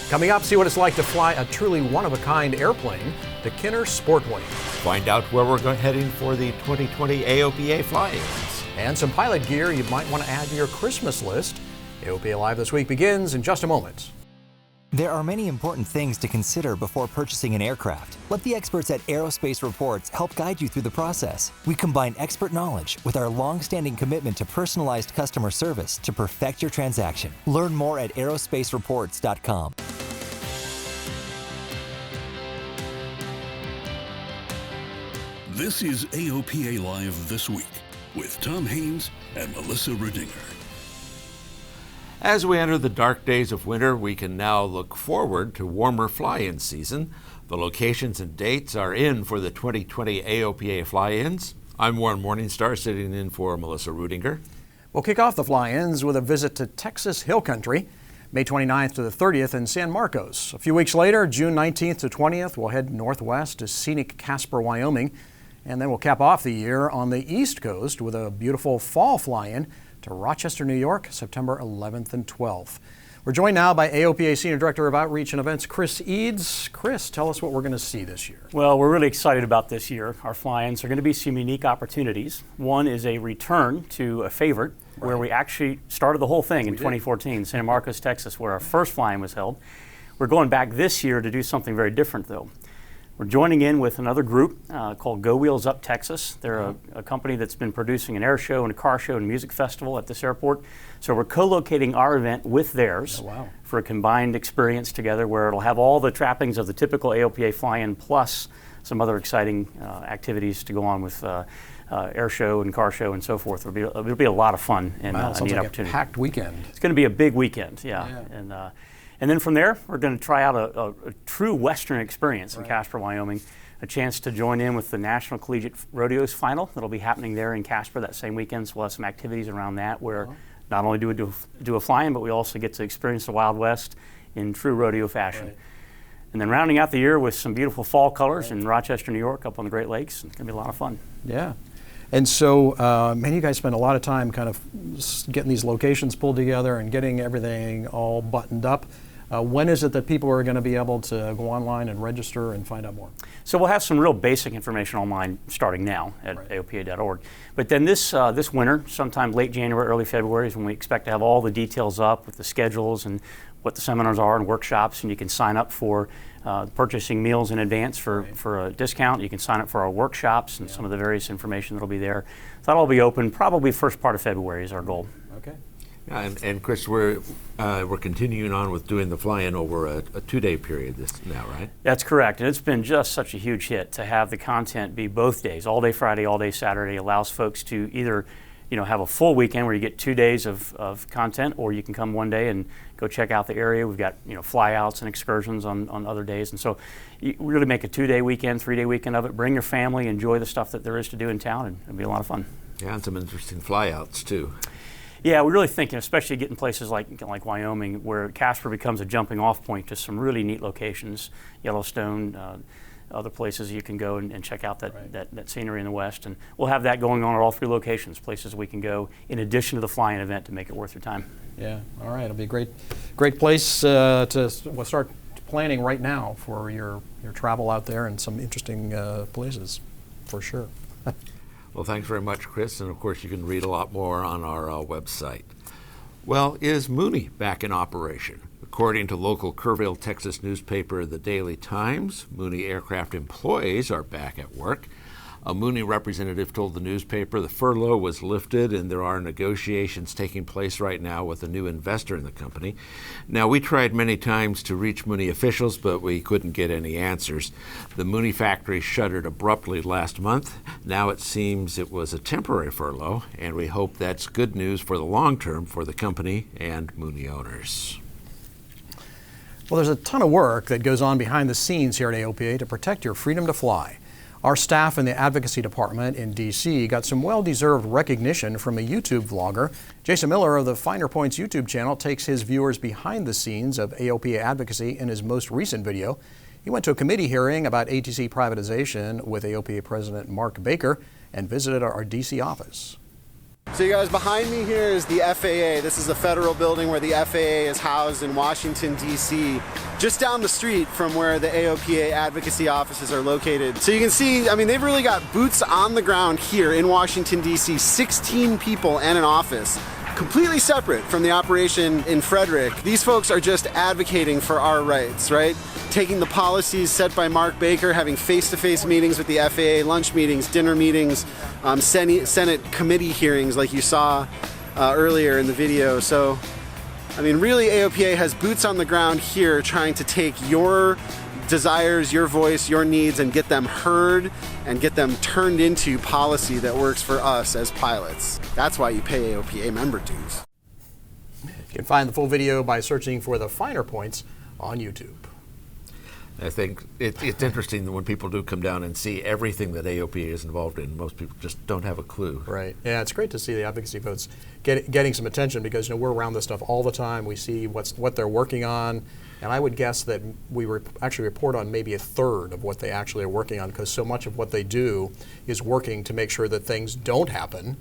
Coming up, see what it's like to fly a truly one-of-a-kind airplane, the Kinner Sportwing. Find out where we're heading for the 2020 AOPA Fly-Ins. And some pilot gear you might want to add to your Christmas list. AOPA Live This Week begins in just a moment. There are many important things to consider before purchasing an aircraft. Let the experts at Aerospace Reports help guide you through the process. We combine expert knowledge with our long-standing commitment to personalized customer service to perfect your transaction. Learn more at aerospacereports.com. This is AOPA Live This Week with Tom Haynes and Melissa Rudinger. As we enter the dark days of winter, we can now look forward to warmer fly-in season. The locations and dates are in for the 2020 AOPA Fly-Ins. I'm Warren Morningstar, sitting in for Melissa Rudinger. We'll kick off the fly-ins with a visit to Texas Hill Country, May 29th to the 30th in San Marcos. A few weeks later, June 19th to 20th, we'll head northwest to scenic Casper, Wyoming. And then we'll cap off the year on the East Coast with a beautiful fall fly-in to Rochester, New York, September 11th and 12th. We're joined now by AOPA Senior Director of Outreach and Events, Chris Eads. Chris, tell us what we're going to see this year. Well, we're really excited about this year. Our fly-ins are going to be some unique opportunities. One is a return to a favorite, where we actually started the whole thing in 2014, San Marcos, Texas, where our first fly-in was held. We're going back this year to do something very different, though. We're joining in with another group called Go Wheels Up Texas. They're a company that's been producing an air show and a car show and a music festival at this airport. So we're co-locating our event with theirs for a combined experience together where it'll have all the trappings of the typical AOPA fly-in plus some other exciting activities to go on with air show and car show and so forth. It'll be a lot of fun and a neat opportunity. A packed weekend. It's going to be a big weekend, And then from there, we're going to try out a true Western experience in Casper, Wyoming, a chance to join in with the National Collegiate Rodeos Final that'll be happening there in Casper that same weekend. So we'll have some activities around that where not only do we do a fly-in, but we also get to experience the Wild West in true rodeo fashion. And then rounding out the year with some beautiful fall colors in Rochester, New York, up on the Great Lakes. It's going to be a lot of fun. Yeah. And so, man, you guys spend a lot of time kind of getting these locations pulled together and getting everything all buttoned up. When is it that people are going to be able to go online and register and find out more? So we'll have some real basic information online starting now at aopa.org. But then this winter, sometime late January, early February, is when we expect to have all the details up with the schedules and what the seminars are and workshops, and you can sign up for purchasing meals in advance for a discount. You can sign up for our workshops and some of the various information that'll be there. So that'll be open probably first part of February is our goal. Okay. Yeah, and Chris, we're continuing on with doing the fly-in over a 2-day period now, right? That's correct, and it's been just such a huge hit to have the content be both days, all day Friday, all day Saturday. Allows folks to either, have a full weekend where you get 2 days of content, or you can come one day and go check out the area. We've got fly-outs and excursions on other days, and so you really make a 2-day weekend, 3-day weekend of it. Bring your family, enjoy the stuff that there is to do in town, and it'll be a lot of fun. Yeah, and some interesting fly-outs too. Yeah, we really think, especially getting places like Wyoming, where Casper becomes a jumping off point to some really neat locations, Yellowstone, other places you can go and check out that scenery in the West. And we'll have that going on at all 3 locations, places we can go in addition to the fly-in event to make it worth your time. Yeah, all right, it'll be a great place to start planning right now for your travel out there and some interesting places, for sure. Well, thanks very much, Chris, and of course you can read a lot more on our website. Well, is Mooney back in operation? According to local Kerrville, Texas newspaper The Daily Times, Mooney aircraft employees are back at work. A Mooney representative told the newspaper the furlough was lifted and there are negotiations taking place right now with a new investor in the company. Now, we tried many times to reach Mooney officials, but we couldn't get any answers. The Mooney factory shuttered abruptly last month. Now it seems it was a temporary furlough, and we hope that's good news for the long term for the company and Mooney owners. Well, there's a ton of work that goes on behind the scenes here at AOPA to protect your freedom to fly. Our staff in the advocacy department in D.C. got some well-deserved recognition from a YouTube vlogger. Jason Miller of the Finer Points YouTube channel takes his viewers behind the scenes of AOPA advocacy in his most recent video. He went to a committee hearing about ATC privatization with AOPA President Mark Baker and visited our D.C. office. So you guys, behind me here is the FAA. This is the federal building where the FAA is housed in Washington, D.C., just down the street from where the AOPA advocacy offices are located. So you can see, I mean, they've really got boots on the ground here in Washington, D.C., 16 people and an office, completely separate from the operation in Frederick. These folks are just advocating for our rights, right? Taking the policies set by Mark Baker, having face-to-face meetings with the FAA, lunch meetings, dinner meetings, Senate committee hearings like you saw earlier in the video. So, I mean, really AOPA has boots on the ground here trying to take your desires, your voice, your needs, and get them heard and get them turned into policy that works for us as pilots. That's why you pay AOPA member dues. You can find the full video by searching for the finer points on YouTube. I think it's interesting that when people do come down and see everything that AOPA is involved in, most people just don't have a clue. Right. Yeah, it's great to see the advocacy votes getting some attention because, you know, we're around this stuff all the time. We see what they're working on, and I would guess that we actually report on maybe a third of what they actually are working on because so much of what they do is working to make sure that things don't happen.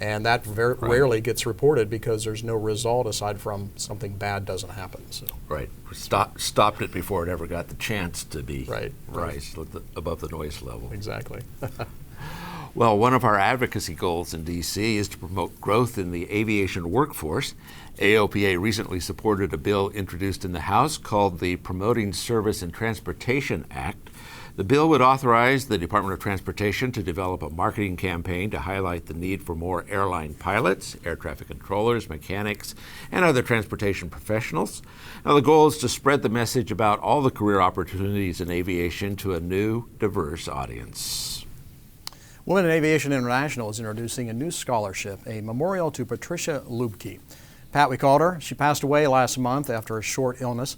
And that rarely gets reported because there's no result aside from something bad doesn't happen. So. Right. Stopped it before it ever got the chance to be raised above the noise level. Exactly. Well, one of our advocacy goals in D.C. is to promote growth in the aviation workforce. AOPA recently supported a bill introduced in the House called the Promoting Service and Transportation Act. The bill would authorize the Department of Transportation to develop a marketing campaign to highlight the need for more airline pilots, air traffic controllers, mechanics, and other transportation professionals. Now, the goal is to spread the message about all the career opportunities in aviation to a new, diverse audience. Women in Aviation International is introducing a new scholarship, a memorial to Patricia Lubke. Pat, we called her. She passed away last month after a short illness.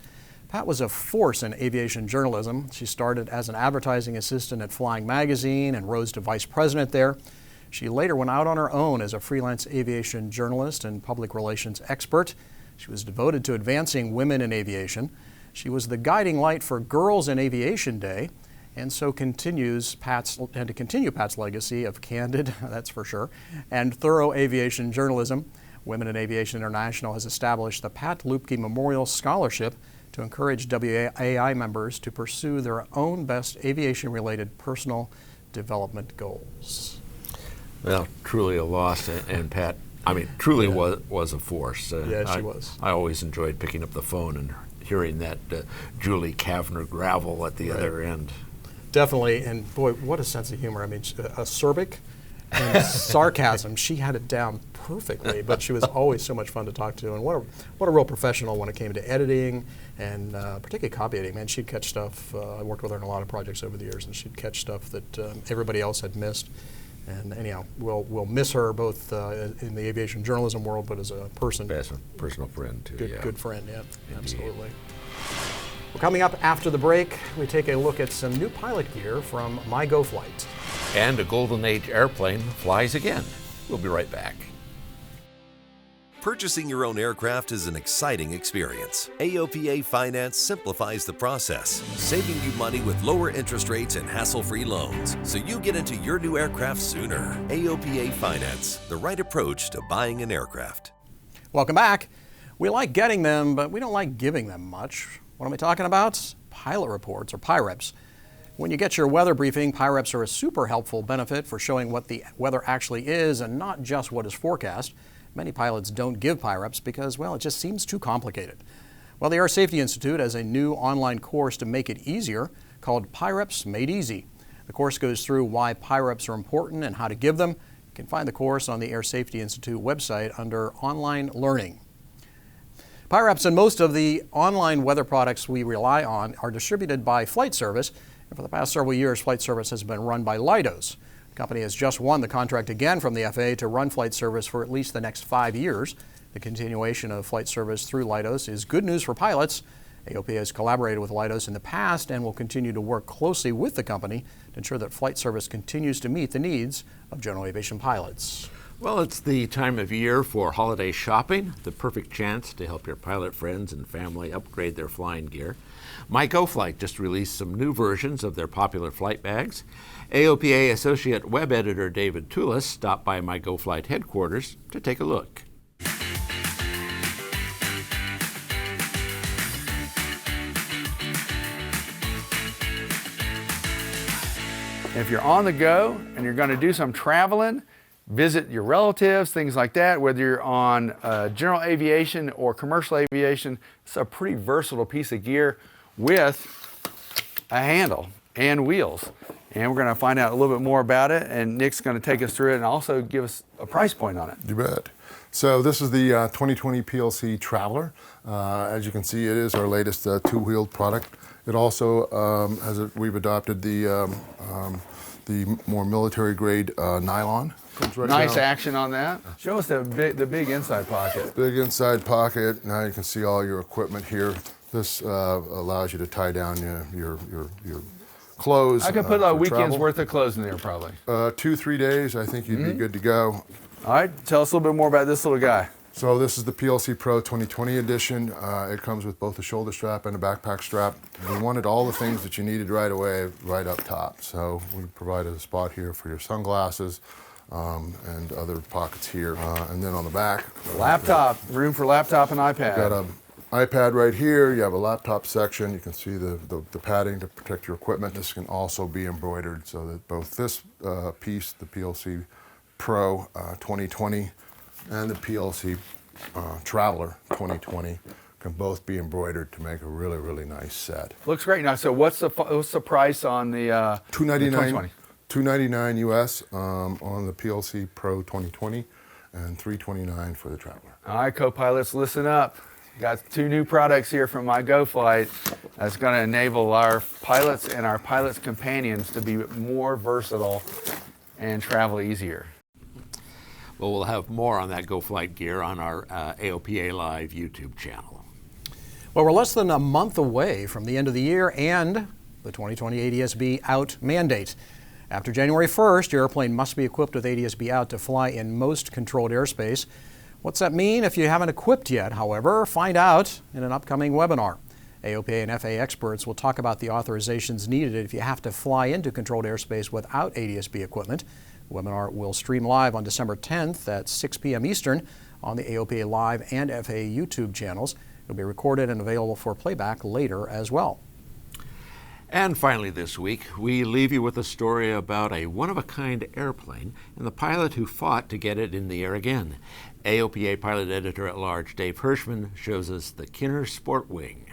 Pat was a force in aviation journalism. She started as an advertising assistant at Flying Magazine and rose to vice president there. She later went out on her own as a freelance aviation journalist and public relations expert. She was devoted to advancing women in aviation. She was the guiding light for Girls in Aviation Day, and so continues Pat's legacy of candid, that's for sure, and thorough aviation journalism. Women in Aviation International has established the Pat Lubke Memorial Scholarship to encourage WAI members to pursue their own best aviation-related personal development goals. Well, truly a loss, and Pat, I mean, truly was a force. Yeah, she was. I always enjoyed picking up the phone and hearing that Julie Kavner gravel at the other end. Definitely, and boy, what a sense of humor. I mean, acerbic and sarcasm, she had it down perfectly, but she was always so much fun to talk to, and what a real professional when it came to editing and particularly copy editing. Man, she'd catch stuff. I worked with her on a lot of projects over the years, and she'd catch stuff that everybody else had missed. And anyhow, we'll miss her both in the aviation journalism world, but as a person. As a personal friend too. Good friend, yeah, absolutely. Well, coming up after the break, we take a look at some new pilot gear from MyGoFlight. And a Golden Age airplane flies again. We'll be right back. Purchasing your own aircraft is an exciting experience. AOPA Finance simplifies the process, saving you money with lower interest rates and hassle-free loans, so you get into your new aircraft sooner. AOPA Finance, the right approach to buying an aircraft. Welcome back. We like getting them, but we don't like giving them much. What am I talking about? Pilot reports, or PIREPs. When you get your weather briefing, PIREPs are a super helpful benefit for showing what the weather actually is and not just what is forecast. Many pilots don't give PIREPs because, well, it just seems too complicated. Well, the Air Safety Institute has a new online course to make it easier called PIREPs Made Easy. The course goes through why PIREPs are important and how to give them. You can find the course on the Air Safety Institute website under Online Learning. PIREPs and most of the online weather products we rely on are distributed by Flight Service, and for the past several years, Flight Service has been run by Leidos. The company has just won the contract again from the FAA to run Flight Service for at least the next 5 years. The continuation of Flight Service through Leidos is good news for pilots. AOPA has collaborated with Leidos in the past and will continue to work closely with the company to ensure that Flight Service continues to meet the needs of general aviation pilots. Well, it's the time of year for holiday shopping, the perfect chance to help your pilot friends and family upgrade their flying gear. MyGoFlight just released some new versions of their popular flight bags. AOPA Associate Web Editor David Toulis stopped by MyGoFlight headquarters to take a look. If you're on the go and you're going to do some traveling, visit your relatives, things like that, whether you're on general aviation or commercial aviation, it's a pretty versatile piece of gear with a handle and wheels. And we're going to find out a little bit more about it, and Nick's going to take us through it and also give us a price point on it. You bet. So this is the 2020 Plc Traveller. As you can see, it is our latest two-wheeled product. It also we've adopted the more military-grade nylon. Right nice now. Action on that. Show us the big inside pocket. Big inside pocket. Now you can see all your equipment here. This allows you to tie down your clothes. I could put a weekend's travel. worth of clothes in there probably. 2-3 days, I think you'd be good to go. All right, tell us a little bit more about this little guy. So this is the PLC Pro 2020 edition. It comes with both a shoulder strap and a backpack strap. We wanted all the things that you needed right away, right up top. So we provided a spot here for your sunglasses and other pockets here. And then on the back, Laptop, room for laptop and iPad. got an iPad right here. You have a laptop section. You can see the padding to protect your equipment. This can also be embroidered so that both this piece, the PLC Pro 2020, and the PLC Traveller 2020 can both be embroidered to make a really, really nice set. Looks great. Now, so what's the price on the $299 $299 US on the PLC Pro 2020 and $329 for the Traveller. All right, co-pilots, listen up. Got two new products here from MyGoFlight that's going to enable our pilots and our pilots' companions to be more versatile and travel easier. Well, we'll have more on that GoFlight gear on our AOPA Live YouTube channel. Well, we're less than a month away from the end of the year and the 2020 ADS-B out mandate. After January 1st, your airplane must be equipped with ADS-B out to fly in most controlled airspace. What's that mean if you haven't equipped yet? However, find out in an upcoming webinar. AOPA and FAA experts will talk about the authorizations needed if you have to fly into controlled airspace without ADS-B equipment. The webinar will stream live on December 10th at 6 p.m. Eastern on the AOPA Live and FAA YouTube channels. It'll be recorded and available for playback later as well. And finally this week, we leave you with a story about a one-of-a-kind airplane and the pilot who fought to get it in the air again. AOPA Pilot Editor-at-Large Dave Hirschman shows us the Kinner Sportwing.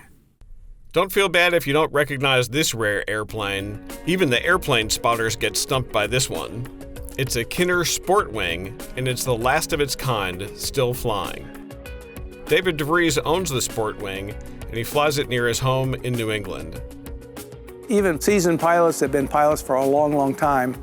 Don't feel bad if you don't recognize this rare airplane. Even the airplane spotters get stumped by this one. It's a Kinner Sportwing, and it's the last of its kind still flying. David DeVries owns the Sportwing, and he flies it near his home in New England. Even seasoned pilots that have been pilots for a long, long time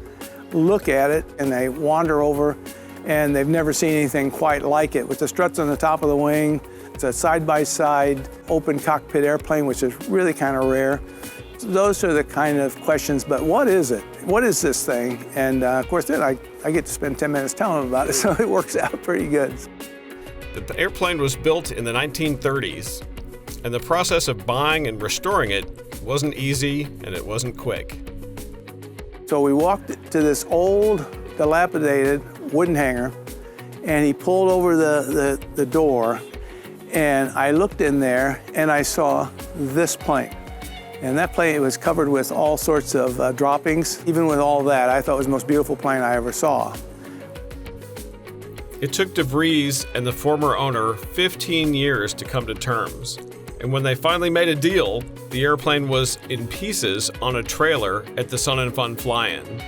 look at it and they wander over and they've never seen anything quite like it. With the struts on the top of the wing, it's a side-by-side open cockpit airplane, which is really kind of rare. So those are the kind of questions, but what is it? What is this thing? And of course then I get to spend 10 minutes telling them about it, so it works out pretty good. The airplane was built in the 1930s, and the process of buying and restoring it wasn't easy and it wasn't quick. So we walked to this old, dilapidated wooden hangar, and he pulled over the door, and I looked in there and I saw this plane. And that plane was covered with all sorts of droppings. Even with all that, I thought it was the most beautiful plane I ever saw. It took DeVries and the former owner 15 years to come to terms. And when they finally made a deal, the airplane was in pieces on a trailer at the Sun and Fun Fly-In.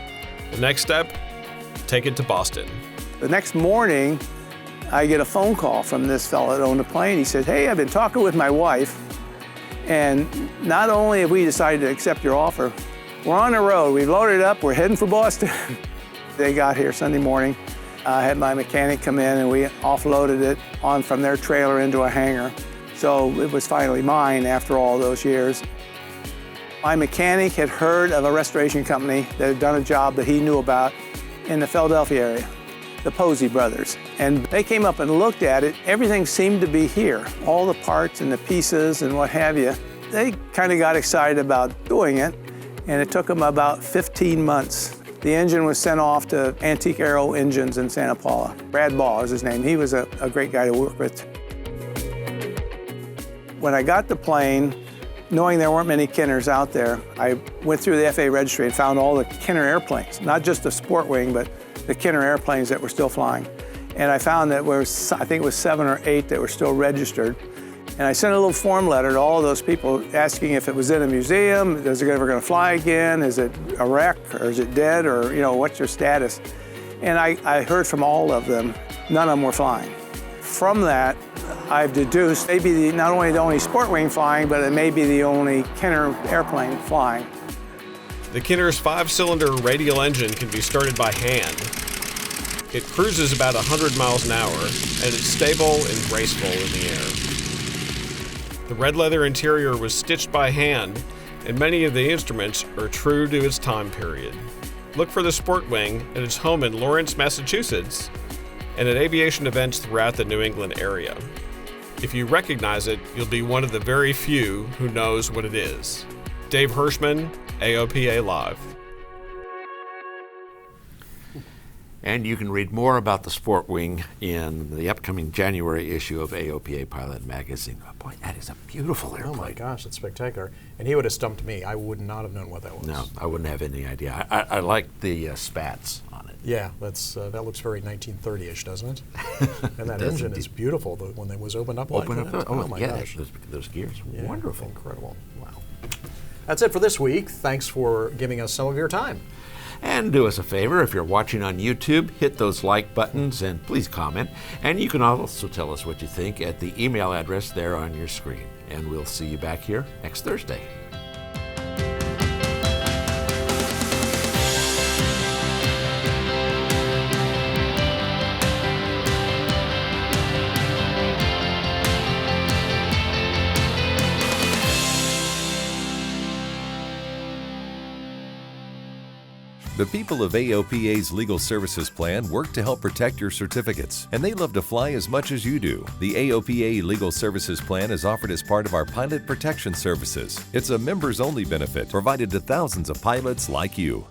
The next step, take it to Boston. The next morning, I get a phone call from this fellow that owned the plane. He said, "Hey, I've been talking with my wife, and not only have we decided to accept your offer, we're on the road. We've loaded up. We're heading for Boston." They got here Sunday morning. I had my mechanic come in, and we offloaded it on from their trailer into a hangar. So it was finally mine after all those years. My mechanic had heard of a restoration company that had done a job that he knew about in the Philadelphia area. the Posey brothers. And they came up and looked at it. Everything seemed to be here, all the parts and the pieces and what have you. They kind of got excited about doing it, and it took them about 15 months. The engine was sent off to Antique Aero Engines in Santa Paula. Brad Ball is his name. He was a great guy to work with. When I got the plane, knowing there weren't many Kinners out there, I went through the FAA registry and found all the Kinner airplanes, not just the Sportwing, but the Kinner airplanes that were still flying. And I found that I think it was 7 or 8 that were still registered. And I sent a little form letter to all of those people asking if it was in a museum, is it ever going to fly again, is it a wreck, or is it dead, or what's your status? And I heard from all of them, none of them were flying. From that, I've deduced maybe not only the only Sportwing flying, but it may be the only Kinner airplane flying. The Kinner's 5-cylinder radial engine can be started by hand. It cruises about 100 miles an hour, and it's stable and graceful in the air. The red leather interior was stitched by hand, and many of the instruments are true to its time period. Look for the Sportwing at its home in Lawrence, Massachusetts, and at aviation events throughout the New England area. If you recognize it, you'll be one of the very few who knows what it is. Dave Hirschman, AOPA Live. And you can read more about the Sportwing in the upcoming January issue of AOPA Pilot Magazine. Oh, boy, that is a beautiful airplane. Oh my gosh, that's spectacular. And he would have stumped me. I would not have known what that was. No, I wouldn't have any idea. I like the spats on it. Yeah, that looks very 1930-ish, doesn't it? And that engine is beautiful when it was opened up like that. Oh my yeah, gosh. those gears, Yeah, wonderful. Incredible. Wow. That's it for this week. Thanks for giving us some of your time. And do us a favor, if you're watching on YouTube, hit those like buttons and please comment. And you can also tell us what you think at the email address there on your screen. And we'll see you back here next Thursday. The people of AOPA's Legal Services Plan work to help protect your certificates, and they love to fly as much as you do. The AOPA Legal Services Plan is offered as part of our Pilot Protection Services. It's a members-only benefit provided to thousands of pilots like you.